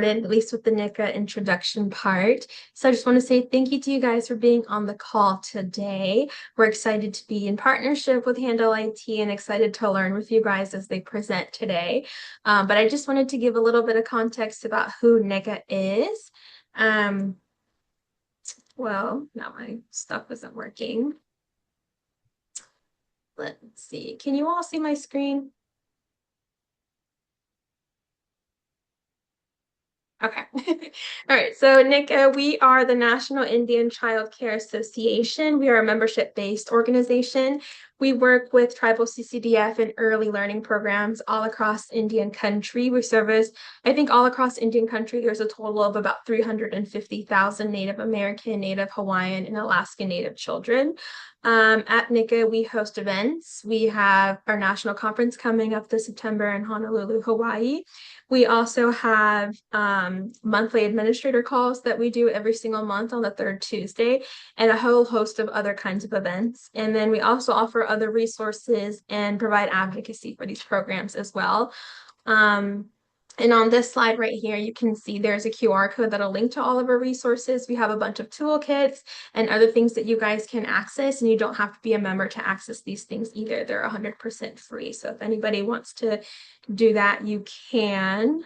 At least with the NICCA introduction part. So I just want to say thank you to you guys for being on the call today. We're excited to be in partnership with Handel IT and excited to learn with you guys as they present today. But I just wanted to give a little bit of context about who NICCA is. Well, now my stuff isn't working. Let's see. Can you all see my screen? Okay. All right. So, NICCA, we are the National Indian Child Care Association. We are a membership-based organization. We work with tribal CCDF and early learning programs all across Indian country. We service, I think all across Indian country, there's a total of about 350,000 Native American, Native Hawaiian, and Alaskan Native children. At NICCA, we host events. We have our national conference coming up this September in Honolulu, Hawaii. We also have monthly administrator calls that we do every single month on the third Tuesday, and a whole host of other kinds of events. And then we also offer other resources and provide advocacy for these programs as well. And on this slide right here, you can see there's a QR code that'll link to all of our resources. We have a bunch of toolkits and other things that you guys can access, and you don't have to be a member to access these things either. They're 100% free. So if anybody wants to do that, you can.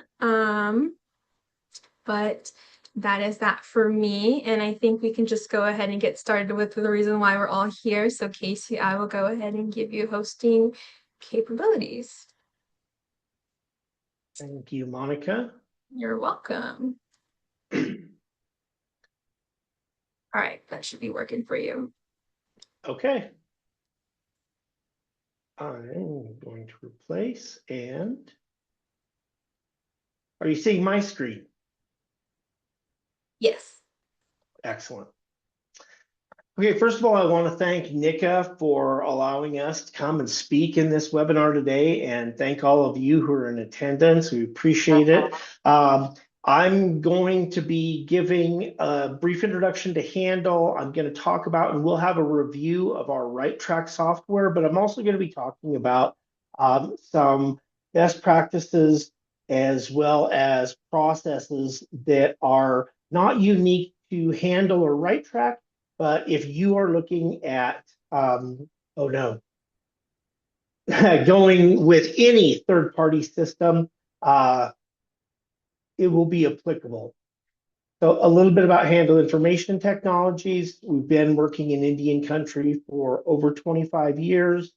But that is that for me. And I think we can just go ahead and get started with the reason why we're all here. So Casey, I will go ahead and give you hosting capabilities. Thank you, Monica. You're welcome. All right, that should be working for you. Okay. I'm going to replace and are you seeing my screen? Yes. Excellent. Okay, first of all, I want to thank NICCA for allowing us to come and speak in this webinar today, and thank all of you who are in attendance. We appreciate it. I'm going to be giving a brief introduction to Handel. I'm going to talk about, and we'll have a review of our RightTrack software, but I'm also going to be talking about some best practices as well as processes that are not unique to Handel or RightTrack. But if you are looking at, going with any third-party system, it will be applicable. So a little bit about Handel Information Technologies. We've been working in Indian country for over 25 years.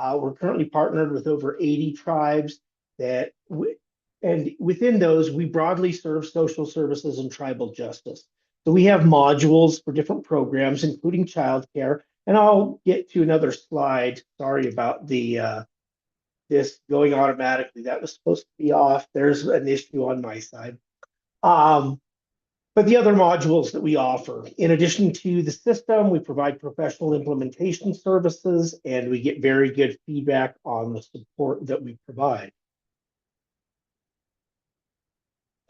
We're currently partnered with over 80 tribes and within those, we broadly serve social services and tribal justice. So we have modules for different programs, including childcare. And I'll get to another slide. Sorry about this going automatically. That was supposed to be off. There's an issue on my side. But the other modules that we offer, in addition to the system, we provide professional implementation services, and we get very good feedback on the support that we provide.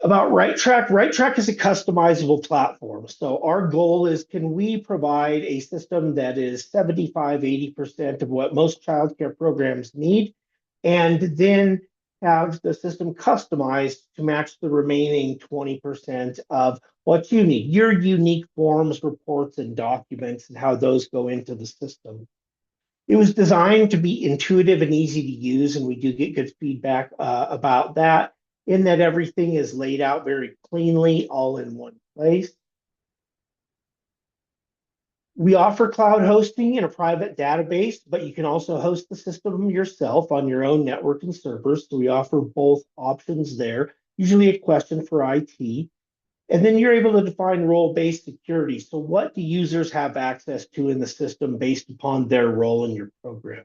About RightTrack, RightTrack is a customizable platform. So our goal is, can we provide a system that is 75, 80% of what most childcare programs need, and then have the system customized to match the remaining 20% of what you need, your unique forms, reports, and documents, and how those go into the system. It was designed to be intuitive and easy to use, and we do get good feedback about that, in that everything is laid out very cleanly, all in one place. We offer cloud hosting in a private database, but you can also host the system yourself on your own network and servers. So we offer both options there, usually a question for IT. And then you're able to define role-based security. So what do users have access to in the system based upon their role in your program?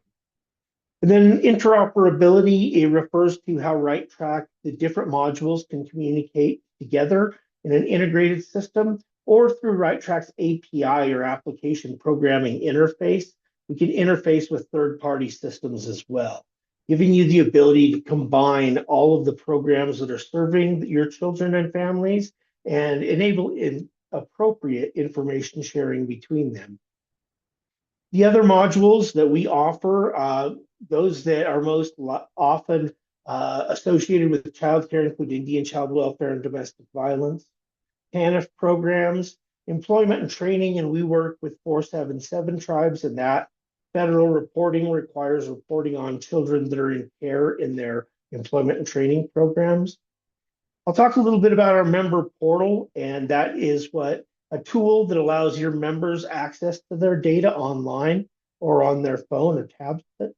And then interoperability, it refers to how RightTrack, the different modules can communicate together in an integrated system, or through RightTrack's API or application programming interface. We can interface with third-party systems as well, giving you the ability to combine all of the programs that are serving your children and families and enable appropriate information sharing between them. The other modules that we offer, those that are most often associated with child care include Indian child welfare and domestic violence. TANF programs, employment and training, and we work with 477 tribes, and that federal reporting requires reporting on children that are in care in their employment and training programs. I'll talk a little bit about our member portal, and that is what a tool that allows your members access to their data online or on their phone or tablet.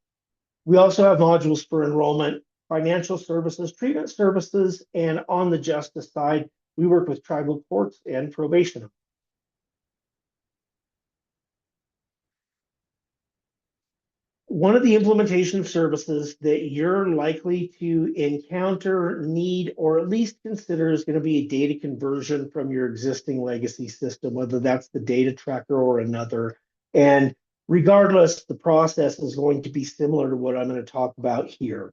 We also have modules for enrollment, financial services, treatment services, and on the justice side, we work with tribal courts and probation. One of the implementation services that you're likely to encounter, need, or at least consider is going to be a data conversion from your existing legacy system, whether that's the data tracker or another. And regardless, the process is going to be similar to what I'm going to talk about here.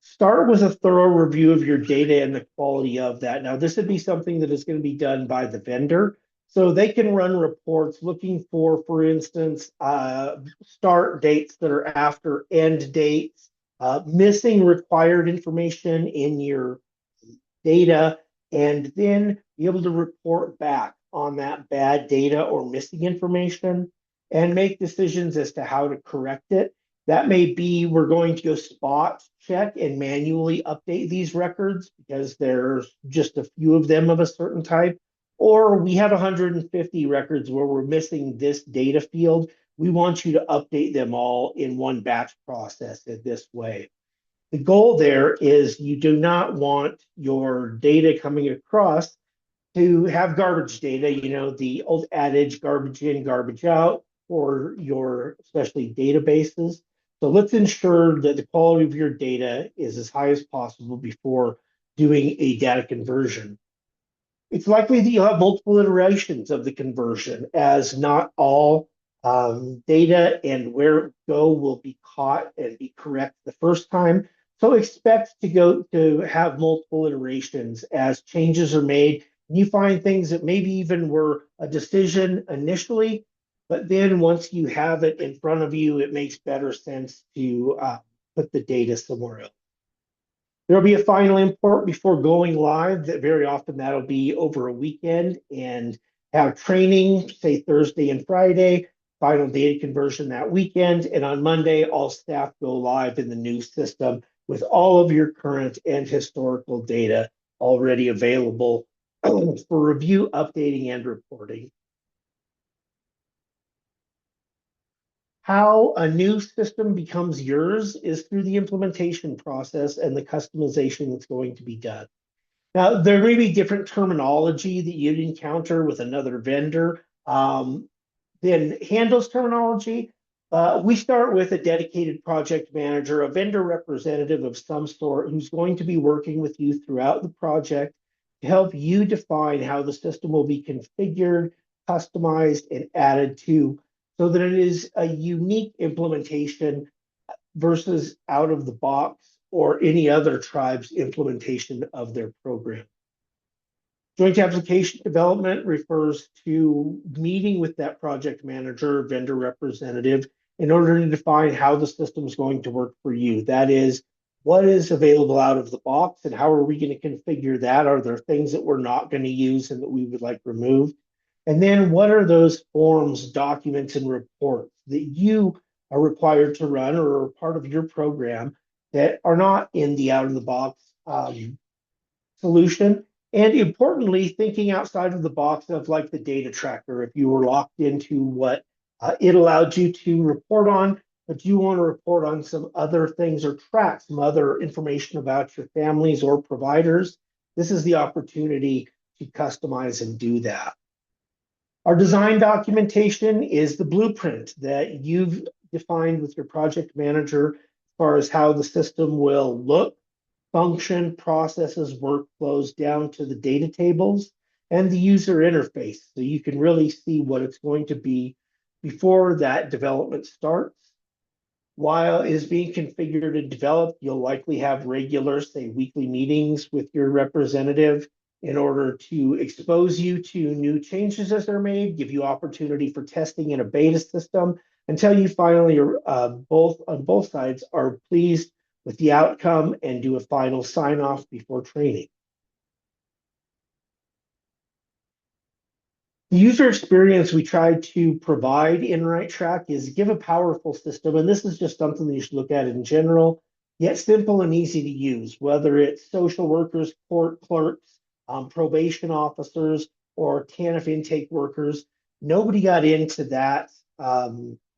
Start with a thorough review of your data and the quality of that. Now, this would be something that is going to be done by the vendor. So they can run reports looking for instance, start dates that are after end dates, missing required information in your data, and then be able to report back on that bad data or missing information and make decisions as to how to correct it. That may be we're going to go spot check and manually update these records because there's just a few of them of a certain type. Or we have 150 records where we're missing this data field. We want you to update them all in one batch process in this way. The goal there is you do not want your data coming across to have garbage data, the old adage, garbage in, garbage out, for your especially databases. So let's ensure that the quality of your data is as high as possible before doing a data conversion. It's likely that you'll have multiple iterations of the conversion, as not all data and where it go will be caught and be correct the first time. So expect to have multiple iterations as changes are made. You find things that maybe even were a decision initially, but then once you have it in front of you, it makes better sense to put the data somewhere else. There'll be a final import before going live. That very often that'll be over a weekend, and have training, say Thursday and Friday, final data conversion that weekend, and on Monday, all staff go live in the new system with all of your current and historical data already available for review, updating, and reporting. How a new system becomes yours is through the implementation process and the customization that's going to be done. Now, there may be different terminology that you'd encounter with another vendor than Handel's terminology. We start with a dedicated project manager, a vendor representative of some sort who's going to be working with you throughout the project to help you define how the system will be configured, customized, and added to, so that it is a unique implementation versus out of the box or any other tribe's implementation of their program. Joint application development refers to meeting with that project manager, vendor representative, in order to define how the system is going to work for you. That is, what is available out of the box and how are we going to configure that? Are there things that we're not going to use and that we would like removed? And then what are those forms, documents, and reports that you are required to run or are part of your program that are not in the out-of-the-box solution? And importantly, thinking outside of the box of like the data tracker, if you were locked into what it allowed you to report on, but you want to report on some other things or track some other information about your families or providers, this is the opportunity to customize and do that. Our design documentation is the blueprint that you've defined with your project manager as far as how the system will look, function, processes, workflows, down to the data tables and the user interface. So you can really see what it's going to be before that development starts. While it is being configured and developed, you'll likely have regular, say, weekly meetings with your representative in order to expose you to new changes as they're made, give you opportunity for testing in a beta system until you finally are on both sides are pleased with the outcome and do a final sign off before training. The user experience we try to provide in RightTrack is give a powerful system, and this is just something that you should look at in general, yet simple and easy to use, whether it's social workers, court clerks, probation officers, or TANF intake workers. Nobody got into that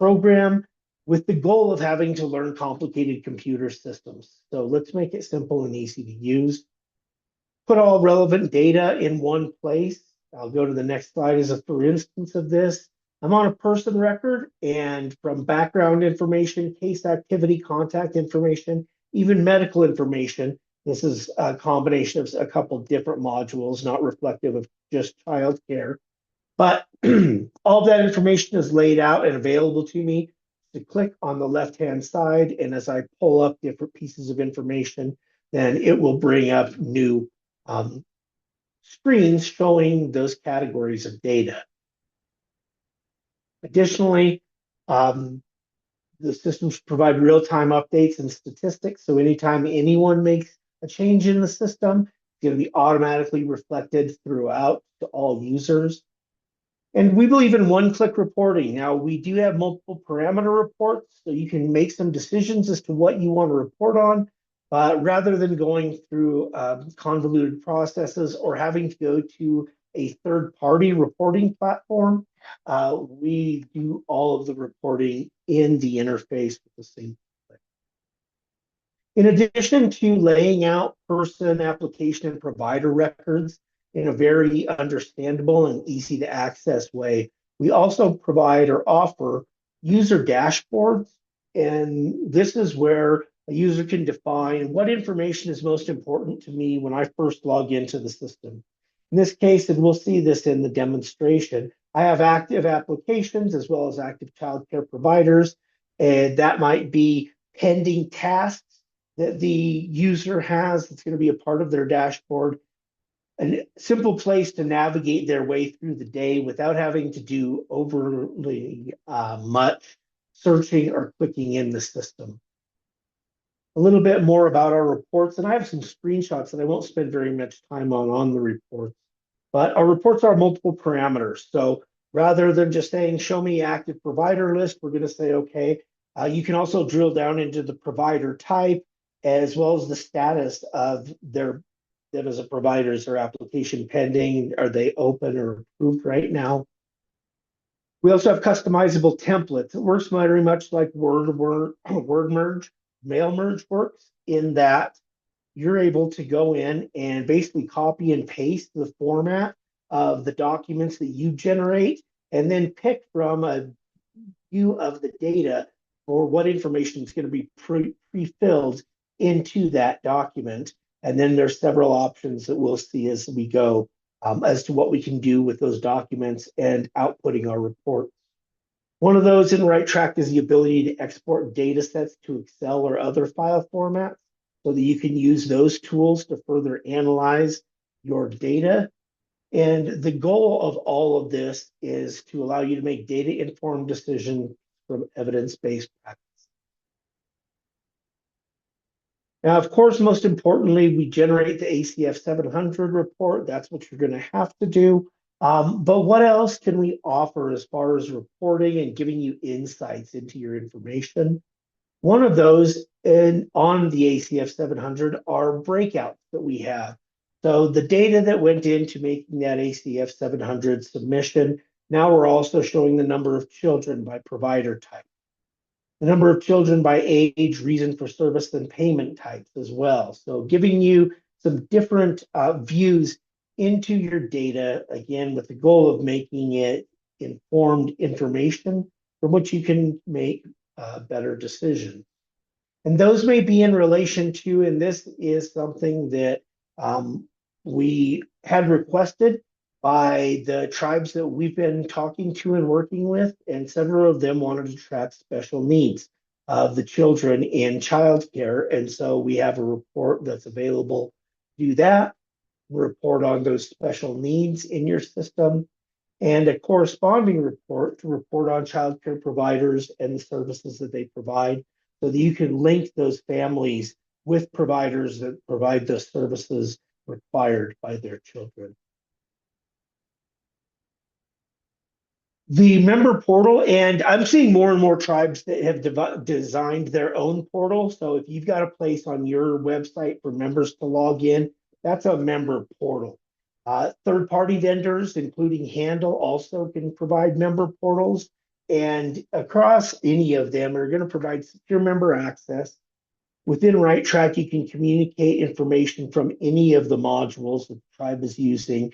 program with the goal of having to learn complicated computer systems. So let's make it simple and easy to use. Put all relevant data in one place. I'll go to the next slide as a for instance of this. I'm on a person record, and from background information, case activity, contact information, even medical information. This is a combination of a couple different modules, not reflective of just child care. But all of that information is laid out and available to me to click on the left-hand side. And as I pull up different pieces of information, then it will bring up new screens showing those categories of data. Additionally, the systems provide real-time updates and statistics. So anytime anyone makes a change in the system, it's going to be automatically reflected throughout to all users. And we believe in one-click reporting. Now, we do have multiple parameter reports, so you can make some decisions as to what you want to report on, rather than going through convoluted processes or having to go to a third-party reporting platform. We do all of the reporting in the interface with the same click. In addition to laying out person, application, and provider records in a very understandable and easy to access way, we also provide or offer user dashboards. And this is where a user can define what information is most important to me when I first log into the system. In this case, and we'll see this in the demonstration, I have active applications as well as active childcare providers, and that might be pending tasks that the user has that's going to be a part of their dashboard. A simple place to navigate their way through the day without having to do overly much searching or clicking in the system. A little bit more about our reports, and I have some screenshots that I won't spend very much time on the reports. But our reports are multiple parameters. So rather than just saying, show me active provider list, we're going to say, okay, you can also drill down into the provider type as well as the status of them as a provider. Is their application pending? Are they open or approved right now? We also have customizable templates. It works very much like word merge, mail merge works, in that you're able to go in and basically copy and paste the format of the documents that you generate and then pick from a view of the data for what information is going to be pre-filled into that document. And then there's several options that we'll see as we go as to what we can do with those documents and outputting our reports. One of those in RightTrack is the ability to export data sets to Excel or other file formats so that you can use those tools to further analyze your data. And the goal of all of this is to allow you to make data-informed decisions from evidence-based practice. Now, of course, most importantly, we generate the ACF 700 report. That's what you're going to have to do. But what else can we offer as far as reporting and giving you insights into your information? One of those on the ACF 700 are breakouts that we have. So the data that went into making that ACF 700 submission, now we're also showing the number of children by provider type, the number of children by age, reason for service, and payment types as well. So giving you some different views into your data, again, with the goal of making it informed information from which you can make better decisions. And those may be in relation to, and this is something that we had requested by the tribes that we've been talking to and working with, and several of them wanted to track special needs of the children in childcare. And so we have a report that's available to do that, report on those special needs in your system, and a corresponding report to report on childcare providers and the services that they provide. so that you can link those families with providers that provide the services required by their children. The member portal, and I'm seeing more and more tribes that have designed their own portal. So if you've got a place on your website for members to log in, that's a member portal. Third-party vendors, including Handel, also can provide member portals. And across any of them are going to provide secure member access. Within RightTrack, you can communicate information from any of the modules that the tribe is using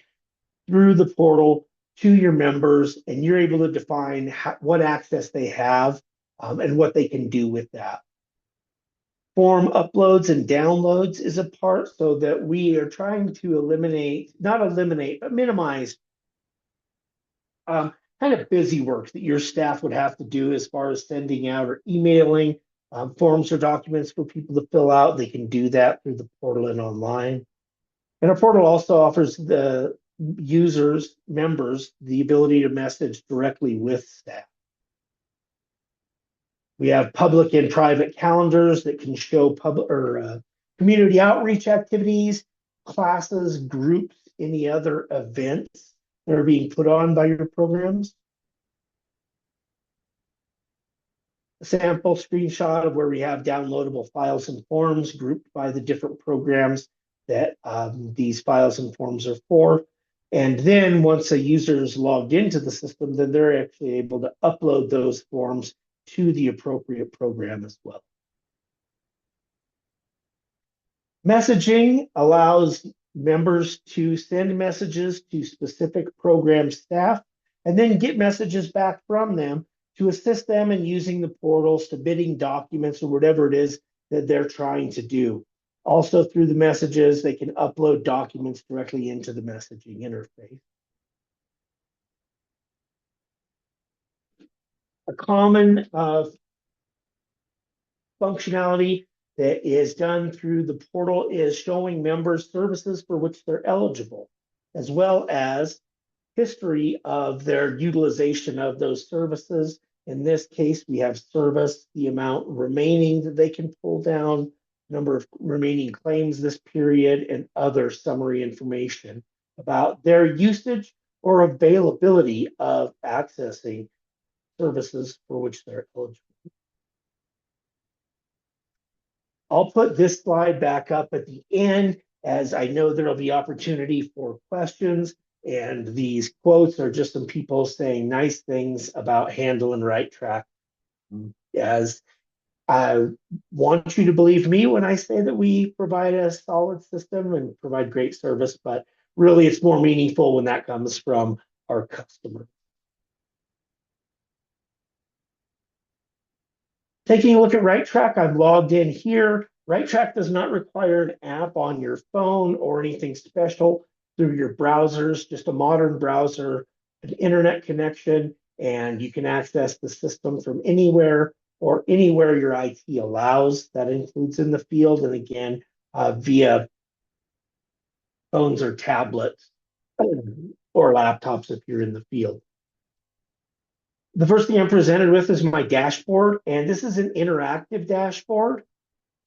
through the portal to your members, and you're able to define what access they have and what they can do with that. Form uploads and downloads is a part, so that we are trying to not eliminate, but minimize kind of busy work that your staff would have to do as far as sending out or emailing forms or documents for people to fill out. They can do that through the portal and online. And our portal also offers the members, the ability to message directly with staff. We have public and private calendars that can show community outreach activities, classes, groups, any other events that are being put on by your programs. A sample screenshot of where we have downloadable files and forms grouped by the different programs that these files and forms are for. And then once a user is logged into the system, then they're actually able to upload those forms to the appropriate program as well. Messaging allows members to send messages to specific program staff and then get messages back from them to assist them in using the portal, submitting documents or whatever it is that they're trying to do. Also, through the messages, they can upload documents directly into the messaging interface. A common functionality that is done through the portal is showing members services for which they're eligible, as well as history of their utilization of those services. In this case, we have service, the amount remaining that they can pull down, number of remaining claims this period, and other summary information about their usage or availability of accessing services for which they're eligible. I'll put this slide back up at the end, as I know there'll be opportunity for questions, and these quotes are just some people saying nice things about Handel and RightTrack. As I want you to believe me when I say that we provide a solid system and provide great service, but really it's more meaningful when that comes from our customer. Taking a look at RightTrack, I'm logged in here. RightTrack does not require an app on your phone or anything special through your browsers, just a modern browser, an internet connection, and you can access the system from anywhere or anywhere your IT allows. That includes in the field, and again, via phones or tablets or laptops if you're in the field. The first thing I'm presented with is my dashboard, and this is an interactive dashboard.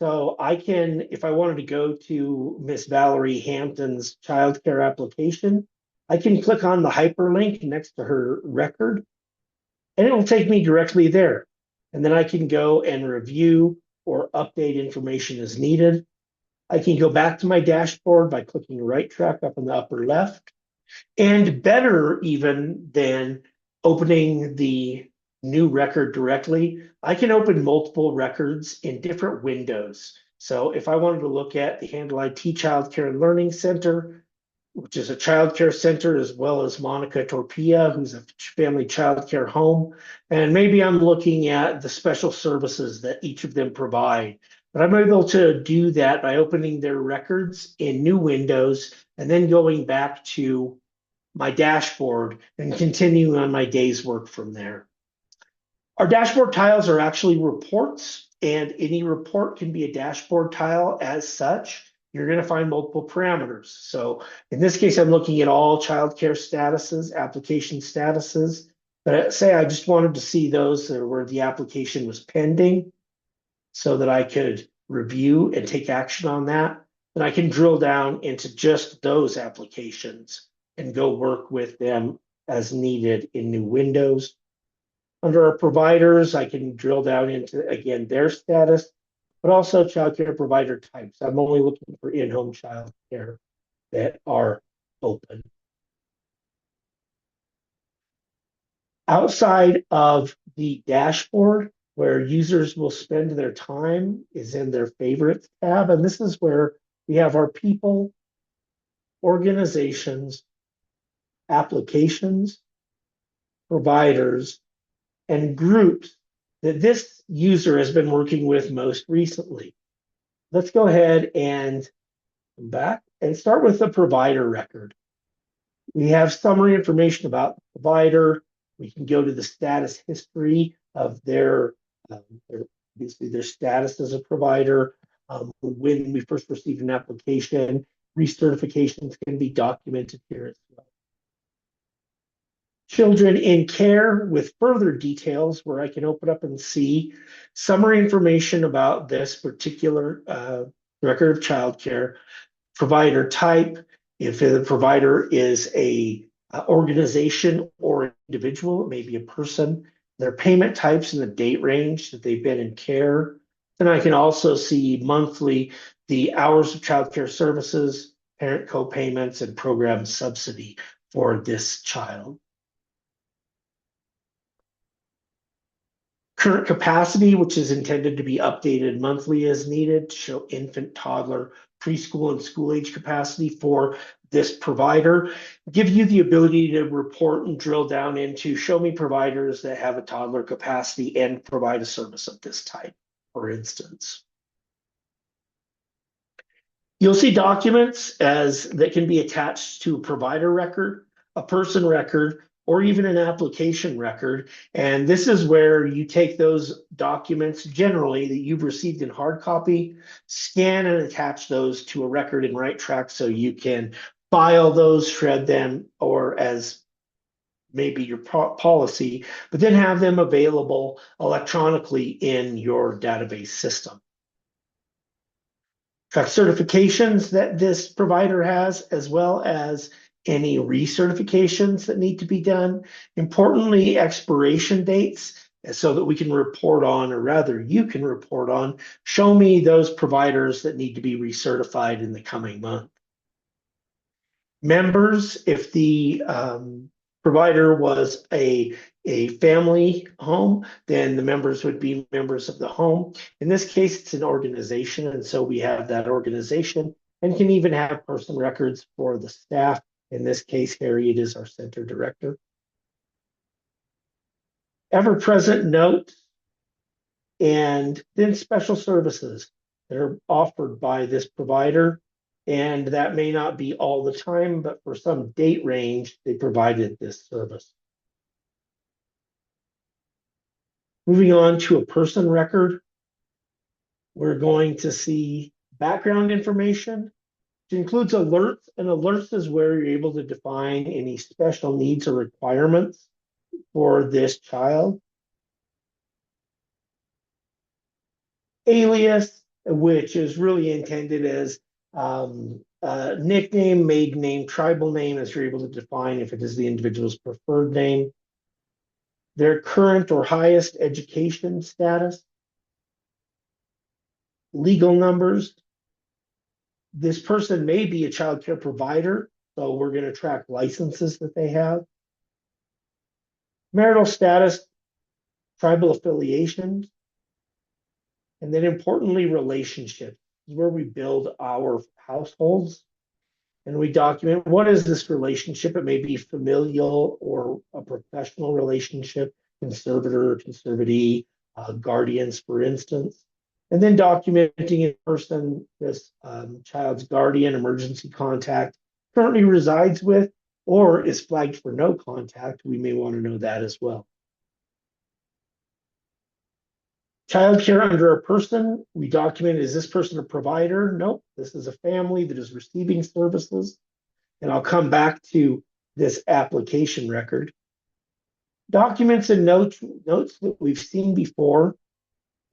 So I can, if I wanted to go to Miss Valerie Hampton's childcare application, I can click on the hyperlink next to her record, and it will take me directly there. And then I can go and review or update information as needed. I can go back to my dashboard by clicking RightTrack up in the upper left. And better even than opening the new record directly, I can open multiple records in different windows. So if I wanted to look at the Handel IT Childcare and Learning Center, which is a childcare center, as well as Monica Torpia, who's a family childcare home, and maybe I'm looking at the special services that each of them provide. But I'm able to do that by opening their records in new windows and then going back to my dashboard and continuing on my day's work from there. Our dashboard tiles are actually reports, and any report can be a dashboard tile as such. You're going to find multiple parameters. So in this case, I'm looking at all childcare statuses, application statuses. But say I just wanted to see those where the application was pending. so that I could review and take action on that. Then I can drill down into just those applications and go work with them as needed in new windows. Under our providers, I can drill down into, again, their status, but also childcare provider types. I'm only looking for in-home childcare that are open. Outside of the dashboard, where users will spend their time is in their favorites tab. And this is where we have our people, organizations, applications, providers, and groups that this user has been working with most recently. Let's go ahead and come back and start with the provider record. We have summary information about the provider. We can go to the status history of obviously their status as a provider. When we first received an application, recertifications can be documented here as well. Children in care with further details where I can open up and see summary information about this particular record of childcare, provider type, if the provider is a organization or individual, it may be a person, their payment types and the date range that they've been in care. Then I can also see monthly the hours of childcare services, parent co-payments, and program subsidy for this child. Current capacity, which is intended to be updated monthly as needed to show infant, toddler, preschool, and school age capacity for this provider. Give you the ability to report and drill down into show me providers that have a toddler capacity and provide a service of this type, for instance. You'll see documents that can be attached to a provider record, a person record, or even an application record. And this is where you take those documents generally that you've received in hard copy, scan and attach those to a record in RightTrack so you can file those, shred them, or as maybe your policy, but then have them available electronically in your database system. Track certifications that this provider has, as well as any recertifications that need to be done. Importantly, expiration dates, so that we can report on, or rather you can report on, show me those providers that need to be recertified in the coming month. Members, if the provider was a family home, then the members would be members of the home. In this case, it's an organization, and so we have that organization and can even have person records for the staff. In this case, Harriet is our center director. Ever-present notes, and then special services that are offered by this provider. And that may not be all the time, but for some date range, they provided this service. Moving on to a person record, we're going to see background information, which includes alerts, and alerts is where you're able to define any special needs or requirements for this child. Alias, which is really intended as nickname, maiden name, tribal name, as you're able to define if it is the individual's preferred name. Their current or highest education status. Legal numbers. This person may be a child care provider, so we're going to track licenses that they have. Marital status, tribal affiliations, and then importantly, relationships. This is where we build our households and we document what is this relationship. It may be familial or a professional relationship, conservator or conservatee, guardians, for instance. And then documenting in person this child's guardian, emergency contact, currently resides with or is flagged for no contact. We may want to know that as well. Childcare under a person, we document, is this person a provider? Nope, this is a family that is receiving services. And I'll come back to this application record. Documents and notes that we've seen before.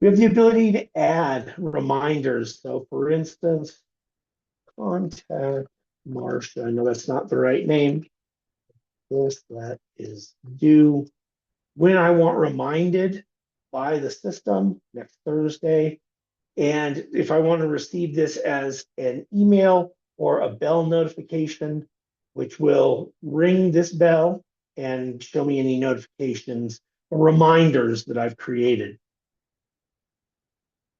We have the ability to add reminders. So for instance, contact Marcia. No, that's not the right name. This, that is due when I want reminded by the system next Thursday. And if I want to receive this as an email or a bell notification, which will ring this bell and show me any notifications or reminders that I've created.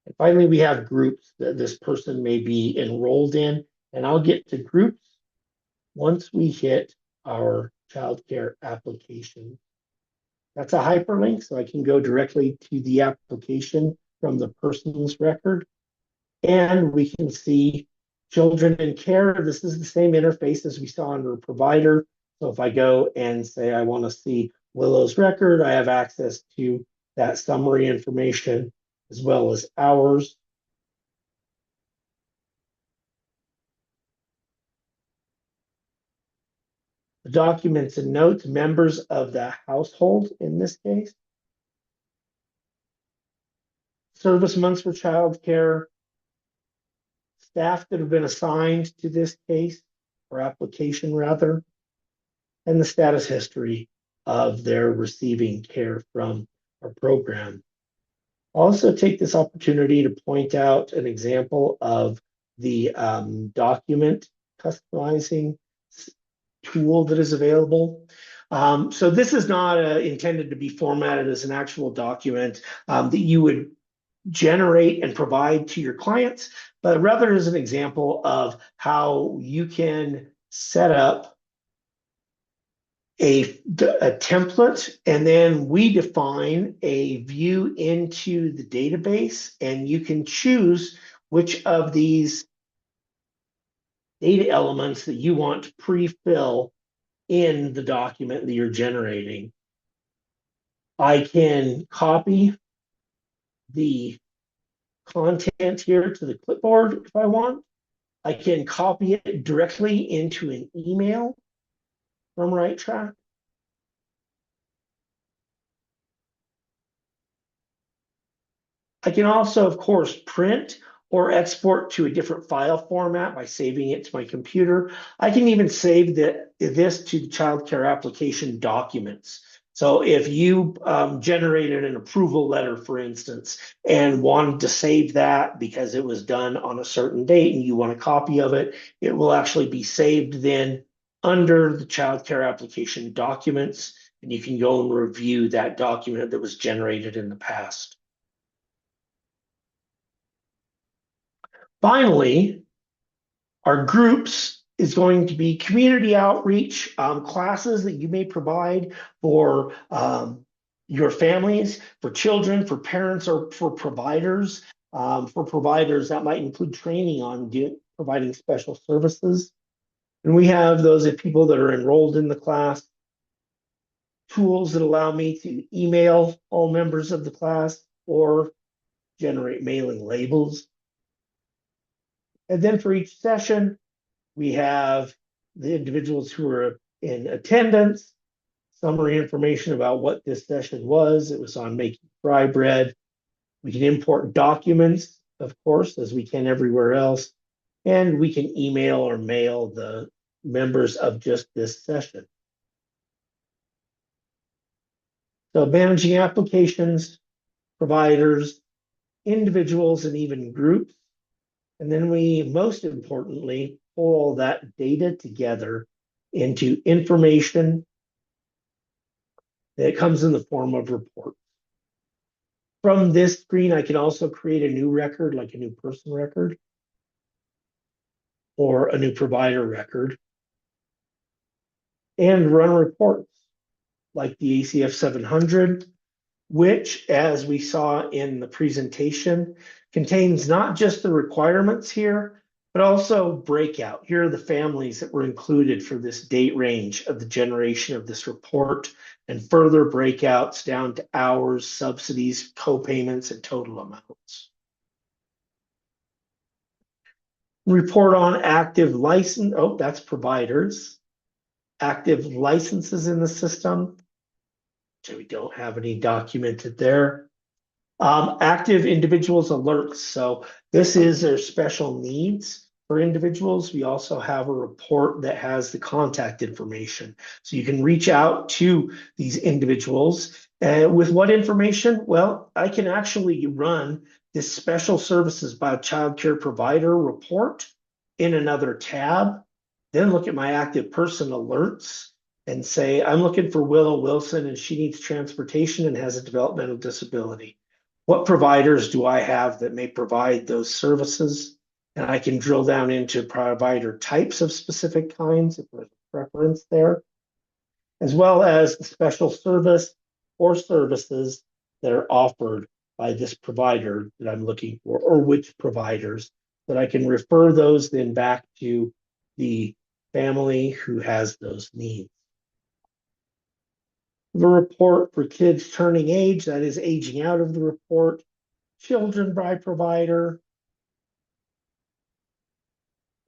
And finally, we have groups that this person may be enrolled in, and I'll get to groups once we hit our childcare application. That's a hyperlink, so I can go directly to the application from the person's record. And we can see children in care. This is the same interface as we saw under provider. So if I go and say I want to see Willow's record, I have access to that summary information as well as ours. The documents and notes, members of the household in this case. Service months for childcare, staff that have been assigned to this case or application rather, and the status history of their receiving care from our program. I'll also take this opportunity to point out an example of the document customizing tool that is available. So this is not intended to be formatted as an actual document that you would generate and provide to your clients, but rather as an example of how you can set up a template, and then we define a view into the database, and you can choose which of these data elements that you want to pre-fill in the document that you're generating. I can copy the content here to the clipboard if I want. I can copy it directly into an email from RightTrack. I can also, of course, print or export to a different file format by saving it to my computer. I can even save this to the childcare application documents. So if you generated an approval letter, for instance, and wanted to save that because it was done on a certain date and you want a copy of it, it will actually be saved then under the childcare application documents, and you can go and review that document that was generated in the past. Finally, our groups is going to be community outreach classes that you may provide for your families, for children, for parents, or for providers. For providers, that might include training on providing special services. And we have those of people that are enrolled in the class, tools that allow me to email all members of the class or generate mailing labels. And then for each session, we have the individuals who are in attendance, summary information about what this session was. It was on making fry bread. We can import documents, of course, as we can everywhere else. And we can email or mail the members of just this session. So managing applications, providers, individuals, and even groups. And then we, most importantly, pull all that data together into information that comes in the form of reports. From this screen, I can also create a new record, like a new person record, or a new provider record, and run reports like the ACF 700, which, as we saw in the presentation, contains not just the requirements here, but also breakout. Here are the families that were included for this date range of the generation of this report, and further breakouts down to hours, subsidies, co-payments, and total amounts. Report on active license. Oh, that's providers. Active licenses in the system. So we don't have any documented there. Active individuals alerts. So this is their special needs for individuals. We also have a report that has the contact information. So you can reach out to these individuals. With what information? Well, I can actually run this special services by child care provider report in another tab, then look at my active person alerts and say, I'm looking for Willow Wilson and she needs transportation and has a developmental disability. What providers do I have that may provide those services? And I can drill down into provider types of specific kinds if there's a preference there, as well as the special service or services that are offered by this provider that I'm looking for, or which providers, that I can refer those then back to the family who has those needs. The report for kids turning age, that is aging out of the report, children by provider,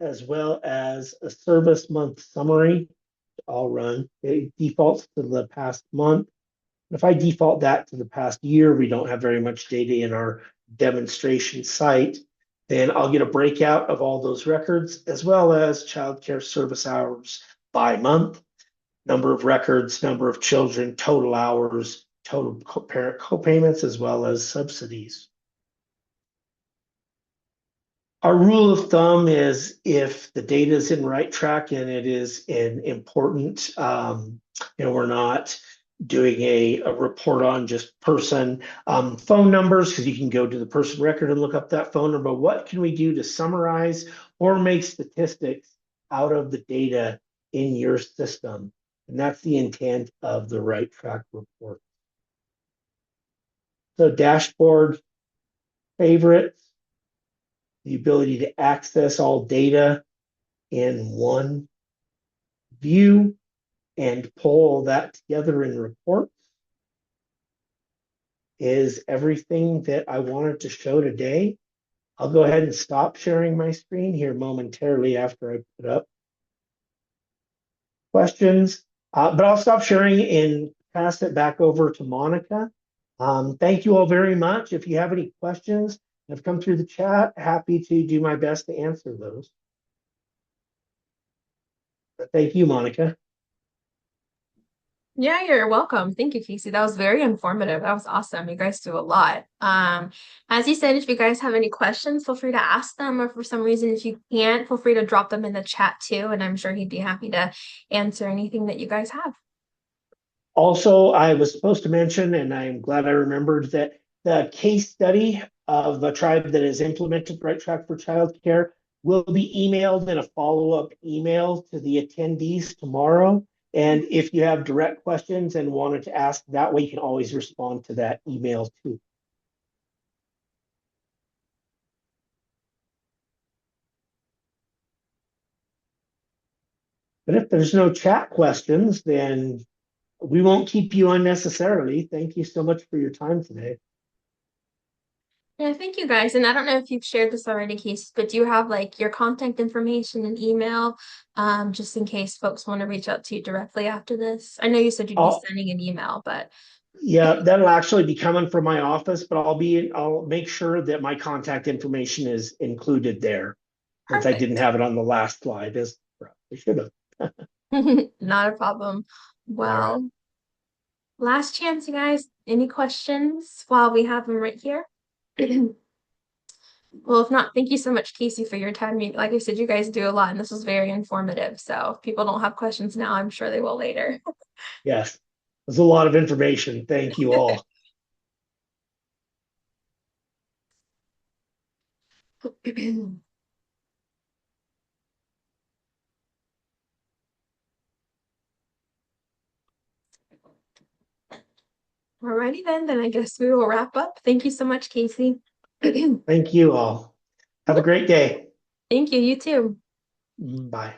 as well as a service month summary. I'll run. It defaults to the past month. If I default that to the past year, we don't have very much data in our demonstration site. Then I'll get a breakout of all those records, as well as childcare service hours by month, number of records, number of children, total hours, total parent co-payments, as well as subsidies. Our rule of thumb is if the data is in right track and it is an important, we're not doing a report on just person phone numbers, because you can go to the person record and look up that phone number. What can we do to summarize or make statistics out of the data in your system? And that's the intent of the right track report. So dashboard favorites, the ability to access all data in one view and pull that together in reports is everything that I wanted to show today. I'll go ahead and stop sharing my screen here momentarily after I put up questions, but I'll stop sharing and pass it back over to Monica. Thank you all very much. If you have any questions that have come through the chat, happy to do my best to answer those. But thank you, Monica. Yeah, you're welcome. Thank you, Casey. That was very informative. That was awesome. You guys do a lot. As you said, if you guys have any questions, feel free to ask them, or for some reason, if you can't, feel free to drop them in the chat too, and I'm sure he'd be happy to answer anything that you guys have. Also, I was supposed to mention, and I'm glad I remembered, that the case study of a tribe that has implemented Right Track for Childcare will be emailed in a follow-up email to the attendees tomorrow. And if you have direct questions and wanted to ask that way, you can always respond to that email too. But if there's no chat questions, then we won't keep you unnecessarily. Thank you so much for your time today. Yeah, thank you guys. And I don't know if you've shared this already, Casey, but do you have like your contact information and email, just in case folks want to reach out to you directly after this? I know you said you'd be sending an email, but yeah, that'll actually be coming from my office, but I'll make sure that my contact information is included there, since I didn't perfect. have it on the last slide, as I should have. Not a problem. All right. Well, last chance, you guys. Any questions while we have them right here? Well, if not, thank you so much, Casey, for your time. Like I said, you guys do a lot, and this was very informative. So if people don't have questions now, I'm sure they will later. Yes, there's a lot of information. Thank you all. Alrighty then I guess we will wrap up. Thank you so much, Casey. Thank you all. Have a great day. Thank you. You too. Bye.